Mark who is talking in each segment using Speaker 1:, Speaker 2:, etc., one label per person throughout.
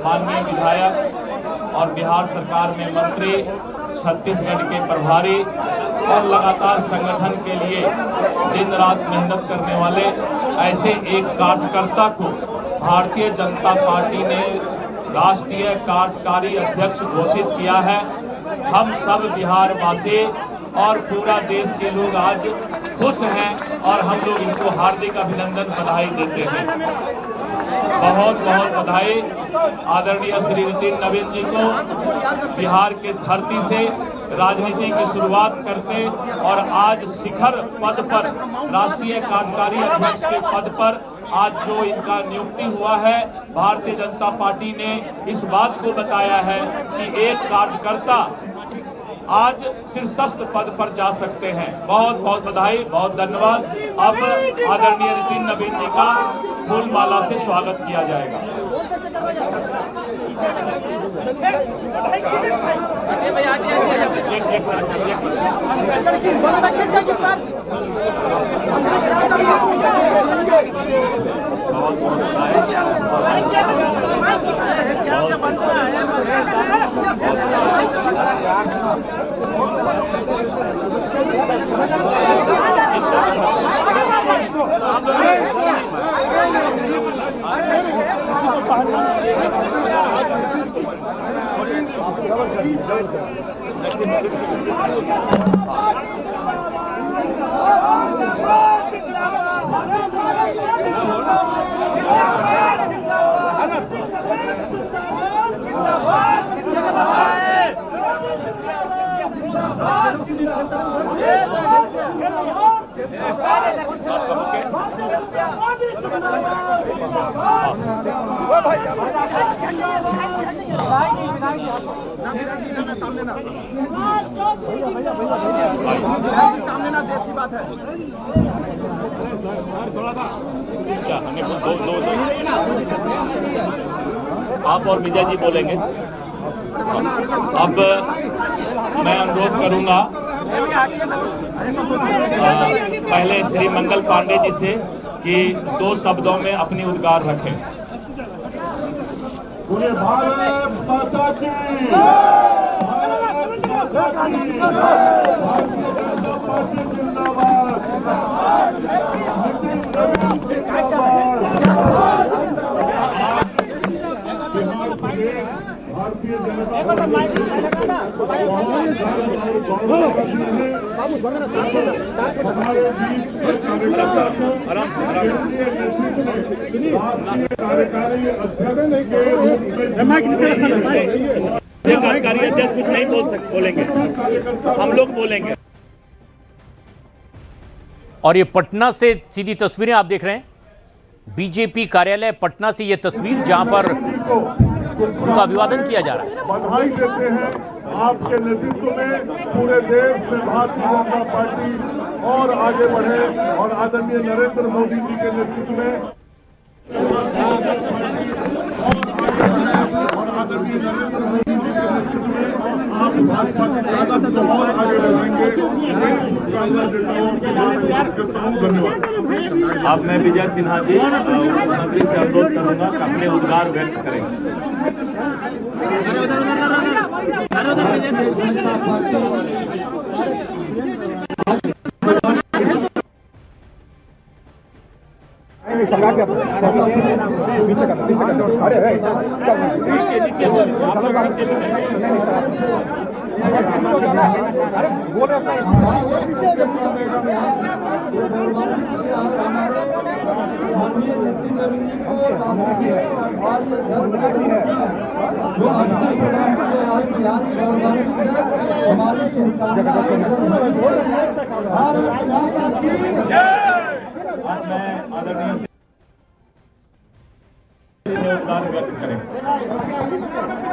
Speaker 1: माननीय विधायक और बिहार सरकार में मंत्री, छत्तीसगढ़ के प्रभारी और लगातार संगठन के लिए दिन रात मेहनत करने वाले ऐसे एक कार्यकर्ता को भारतीय जनता पार्टी ने राष्ट्रीय कार्यकारी अध्यक्ष घोषित किया है। हम सब बिहारवासी और पूरा देश के लोग आज खुश हैं और हम लोग इनको हार्दिक अभिनंदन, बधाई देते हैं। बहुत बहुत बधाई आदरणीय श्री नितिन नवीन जी को बिहार के धरती से राजनीति की शुरुआत करते और आज शिखर पद पर, राष्ट्रीय कार्यकारी अध्यक्ष के पद पर आज जो इनका नियुक्ति हुआ है, भारतीय जनता पार्टी ने इस बात को बताया है कि एक कार्यकर्ता आज शीर्षस्थ पद पर जा सकते हैं। बहुत बहुत बधाई, बहुत धन्यवाद। अब आदरणीय नितिन नवीन जी का फूल माला से स्वागत किया जाएगा। आप और विजय जी बोलेंगे। अब मैं अनुरोध करूंगा पहले श्री मंगल पांडे जी से कि 2 शब्दों में अपनी उद्गार रखें।
Speaker 2: पूरे भारत माता की, भारत माता की, भारतीय जनता पार्टी जिंदाबाद, भारतीय हमारे बीच कार्यकारी
Speaker 1: अध्यक्ष कुछ नहीं बोलेंगे, हम लोग बोलेंगे।
Speaker 3: और ये पटना से सीधी तस्वीरें आप देख रहे हैं, बीजेपी कार्यालय पटना से ये तस्वीर जहां पर उनका अभिवादन किया जा रहा है।
Speaker 2: बधाई देते हैं आपके नेतृत्व में पूरे देश में भारतीय जनता पार्टी और आगे बढ़े और आदरणीय नरेंद्र मोदी जी के नेतृत्व में आप भाजपा की ताकत को और आगे बढ़ाएंगे। धन्यवाद।
Speaker 1: अब मैं विजय सिन्हा जी मुख्यमंत्री से अनुरोध करूंगा कि अपने उद्गार व्यक्त करें।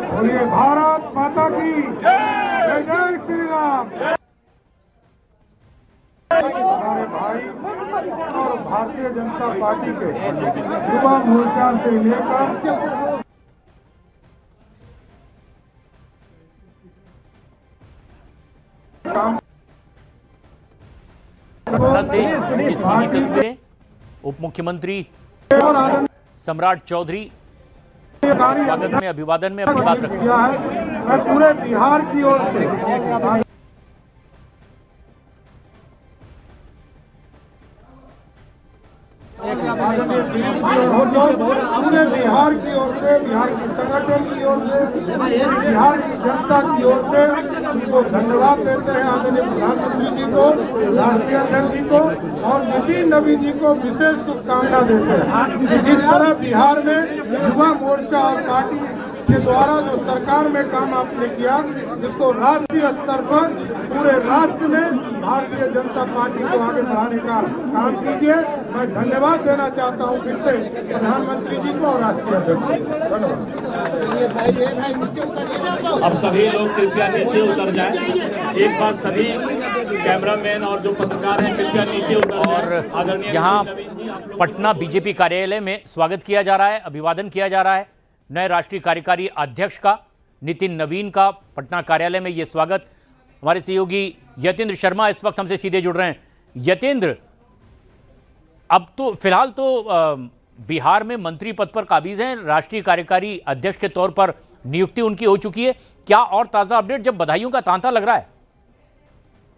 Speaker 2: बोलिए भारत माता की जय, जय श्री राम। हमारे भाई और भारतीय जनता पार्टी के युवा मोर्चा से लेकर
Speaker 3: पटना से ये सीधी तस्वीरें उप मुख्यमंत्री सम्राट चौधरी स्वागत में, अभिवादन में अपनी बात रखें।
Speaker 4: किया है। मैं पूरे बिहार की ओर से पूरे बिहार की ओर से, बिहार के संगठन की ओर से, बिहार की जनता की ओर से उनको धन्यवाद देते हैं। आदरणीय प्रधानमंत्री जी को, राष्ट्रीय अध्यक्ष जी को और नितिन नवीन जी को विशेष शुभकामना देते हैं। जिस तरह बिहार में युवा मोर्चा और पार्टी के द्वारा जो सरकार में काम आपने किया, जिसको राष्ट्रीय स्तर पर पूरे राष्ट्र में भारतीय जनता पार्टी को आगे बढ़ाने का काम कीजिए। मैं धन्यवाद देना चाहता हूं फिर से प्रधानमंत्री जी को और राष्ट्रीय अध्यक्ष जी को। धन्यवाद।
Speaker 1: अब सभी लोग कृपया नीचे उतर जाएं। एक बार सभी कैमरामैन और जो पत्रकार हैं कृपया नीचे उतर जाएं।
Speaker 3: और यहाँ पटना बीजेपी कार्यालय में स्वागत किया जा रहा है, अभिवादन किया जा रहा है नए राष्ट्रीय कार्यकारी अध्यक्ष का, नितिन नवीन का पटना कार्यालय में ये स्वागत। हमारे सहयोगी यतेंद्र शर्मा इस वक्त हमसे सीधे जुड़ रहे हैं। यतेंद्र, अब तो फिलहाल तो बिहार में मंत्री पद पर काबिज हैं, राष्ट्रीय कार्यकारी अध्यक्ष के तौर पर नियुक्ति उनकी हो चुकी है। क्या और ताज़ा अपडेट, जब बधाइयों का तांता लग रहा है?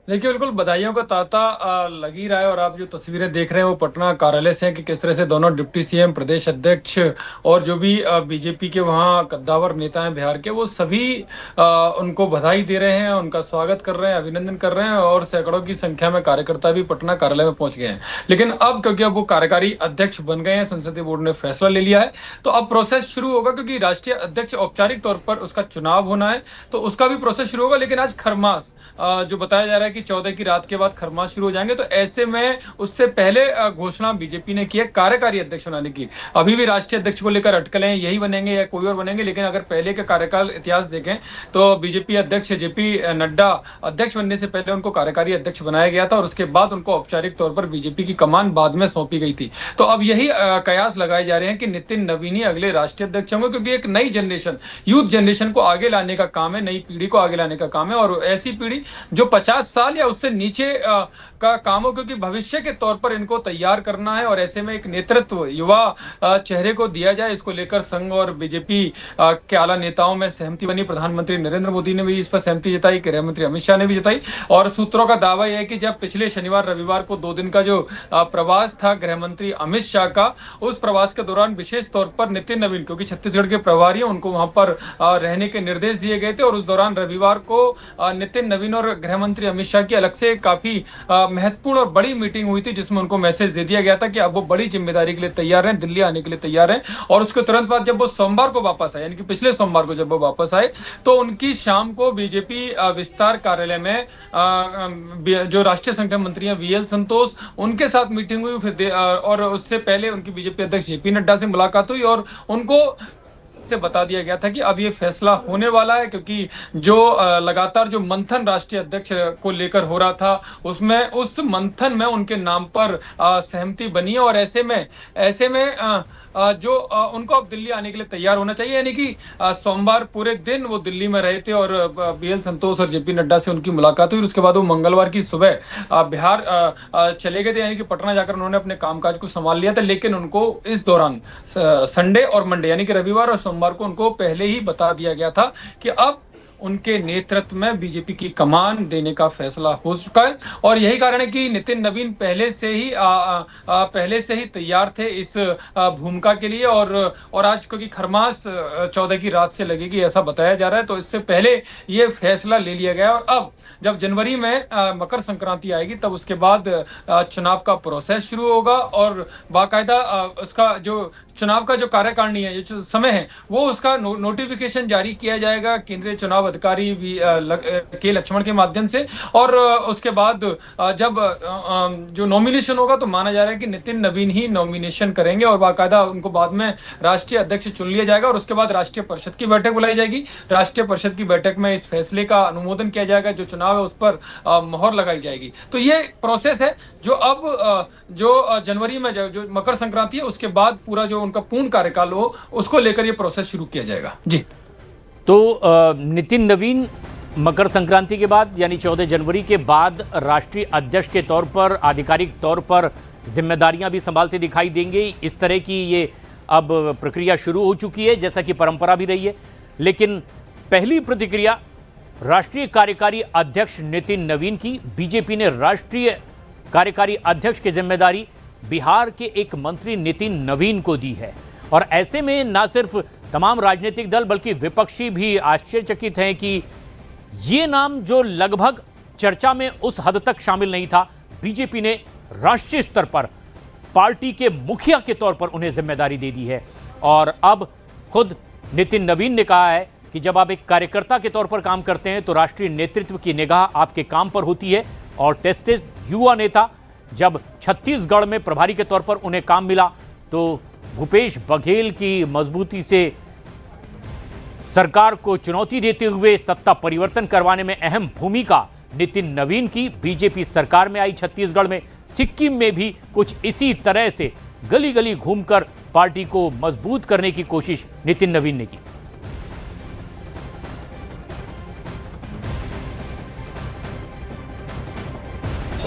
Speaker 5: देखिए, बिल्कुल बधाइयों का तांता लग ही रहा है। और आप जो तस्वीरें देख रहे हैं वो पटना कार्यालय से हैं कि किस तरह से दोनों डिप्टी सीएम, प्रदेश अध्यक्ष और जो भी बीजेपी के वहाँ कद्दावर नेता हैं बिहार के, वो सभी उनको बधाई दे रहे हैं, उनका स्वागत कर रहे हैं, अभिनंदन कर रहे हैं। और सैकड़ों की संख्या में कार्यकर्ता भी पटना कार्यालय में पहुंच गए हैं। लेकिन अब क्योंकि अब वो कार्यकारी अध्यक्ष बन गए हैं, संसदीय बोर्ड ने फैसला ले लिया है, तो अब प्रोसेस शुरू होगा। क्योंकि राष्ट्रीय अध्यक्ष औपचारिक तौर पर उसका चुनाव होना है, तो उसका भी प्रोसेस शुरू होगा। लेकिन आज खरमास जो बताया जा रहा है कि 14 की रात के बाद खरमास शुरू हो जाएंगे, तो ऐसे में उससे पहले घोषणा बीजेपी ने की है कार्यकारी अध्यक्ष बनाने की। अभी भी राष्ट्रीय अध्यक्ष को लेकर अटकलें यही बनेंगे या कोई और बनेंगे। लेकिन अगर पहले का कार्यकाल इतिहास देखें तो बीजेपी अध्यक्ष जेपी नड्डा अध्यक्ष बनने से पहले उनको कार्यकारी अध्यक्ष बनाया गया था और उसके बाद उनको औपचारिक तौर पर बीजेपी की कमान बाद में सौंपी गई थी। तो अब यही कयास लगाए जा रहे हैं कि नितिन नवीन ही अगले राष्ट्रीय अध्यक्ष होंगे, क्योंकि एक नई जनरेशन, यूथ जनरेशन को आगे लाने का काम है, नई पीढ़ी को आगे लाने का काम है। और ऐसी पीढ़ी जो 50 साल या उससे नीचे का काम हो, क्योंकि भविष्य के तौर पर इनको तैयार करना है। और ऐसे में एक नेतृत्व युवा चेहरे को दिया जाए, इसको लेकर संघ और बीजेपी के आला नेताओं में सहमति बनी। प्रधानमंत्री नरेंद्र मोदी ने भी इस पर सहमति जताई, गृह मंत्री अमित शाह ने भी जताई। और सूत्रों का दावा यह है कि जब पिछले शनिवार रविवार को 2 दिन का जो प्रवास था गृह मंत्री अमित शाह का, उस प्रवास के दौरान विशेष तौर पर नितिन नवीन, क्योंकि छत्तीसगढ़ के प्रभारी हैं, उनको वहां पर रहने के निर्देश दिए गए थे। और उस दौरान रविवार को नितिन नवीन और गृह मंत्री अमित शाह की अलग से काफी महत्वपूर्ण और बड़ी मीटिंग हुई थी, जिसमें उनको मैसेज दे दिया गया था कि अब वो बड़ी जिम्मेदारी के लिए तैयार हैं, दिल्ली आने के लिए तैयार हैं। और उसके तुरंत बाद जब वो सोमवार को वापस आए, यानी कि पिछले सोमवार को जब वो वापस आए, तो उनकी शाम को बीजेपी विस्तार कार्यालय में जो राष्ट्रीय संगठन मंत्री हैं वीएल संतोष, उनके साथ मीटिंग हुई। फिर और उससे पहले उनकी बीजेपी अध्यक्ष जेपी नड्डा से मुलाकात हुई और उनको से बता दिया गया था कि अब ये फैसला होने वाला है। क्योंकि जो लगातार जो मंथन राष्ट्रीय अध्यक्ष को लेकर हो रहा था, उसमें उस मंथन में उनके नाम पर सहमति बनी है। और ऐसे में जो उनको अब दिल्ली आने के लिए तैयार होना चाहिए। यानी कि सोमवार पूरे दिन वो दिल्ली में रहे थे और बीएल संतोष और जेपी नड्डा से उनकी मुलाकात हुई। उसके बाद वो मंगलवार की सुबह बिहार चले गए थे, यानी कि पटना जाकर उन्होंने अपने कामकाज को संभाल लिया था। लेकिन उनको इस दौरान संडे और मंडे, यानी कि रविवार और सोमवार को उनको पहले ही बता दिया गया था कि अब उनके नेतृत्व में बीजेपी की कमान देने का फैसला हो चुका है। और यही कारण है कि नितिन नवीन पहले से ही तैयार थे इस भूमिका के लिए। और आज क्योंकि खरमास 14 की रात से लगेगी ऐसा बताया जा रहा है, तो इससे पहले ये फैसला ले लिया गया। और अब जब जनवरी में मकर संक्रांति आएगी, तब उसके बाद चुनाव का प्रोसेस शुरू होगा और बाकायदा उसका जो चुनाव का जो कार्यकारिणी है, जो समय है, वो उसका नोटिफिकेशन जारी किया जाएगा केंद्रीय चुनाव अधिकारी के लक्ष्मण के माध्यम से। और उसके बाद जब जो नॉमिनेशन होगा, तो माना जा रहा है कि नितिन नवीन ही नॉमिनेशन करेंगे और बाकायदा उनको बाद में राष्ट्रीय अध्यक्ष चुन लिया जाएगा। और उसके बाद राष्ट्रीय परिषद की बैठक बुलाई जाएगी। राष्ट्रीय परिषद की बैठक में इस फैसले का अनुमोदन किया जाएगा, जो चुनाव है उस पर मोहर लगाई जाएगी। तो ये प्रोसेस है जो अब जो जनवरी में जो मकर संक्रांति है, उसके बाद पूरा जो उनका पूर्ण कार्यकाल हो, उसको लेकर ये प्रोसेस शुरू किया जाएगा। जी,
Speaker 3: तो नितिन नवीन मकर संक्रांति के बाद यानी 14 जनवरी के बाद राष्ट्रीय अध्यक्ष के तौर पर आधिकारिक तौर पर जिम्मेदारियां भी संभालते दिखाई देंगे। इस तरह की ये अब प्रक्रिया शुरू हो चुकी है, जैसा कि परंपरा भी रही है। लेकिन पहली प्रतिक्रिया राष्ट्रीय कार्यकारी अध्यक्ष नितिन नवीन की। बीजेपी ने राष्ट्रीय कार्यकारी अध्यक्ष की जिम्मेदारी बिहार के एक मंत्री नितिन नवीन को दी है। और ऐसे में न सिर्फ तमाम राजनीतिक दल बल्कि विपक्षी भी आश्चर्यचकित हैं कि ये नाम जो लगभग चर्चा में उस हद तक शामिल नहीं था, बीजेपी ने राष्ट्रीय स्तर पर पार्टी के मुखिया के तौर पर उन्हें जिम्मेदारी दे दी है। और अब खुद नितिन नवीन ने कहा है कि जब आप एक कार्यकर्ता के तौर पर काम करते हैं तो राष्ट्रीय नेतृत्व की निगाह आपके काम पर होती है। और टेस्टेड युवा नेता जब छत्तीसगढ़ में प्रभारी के तौर पर उन्हें काम मिला तो भूपेश बघेल की मजबूती से सरकार को चुनौती देते हुए सत्ता परिवर्तन करवाने में अहम भूमिका नितिन नवीन की। बीजेपी सरकार में आई छत्तीसगढ़ में, सिक्किम में भी कुछ इसी तरह से गली गली घूमकर पार्टी को मजबूत करने की कोशिश नितिन नवीन ने की।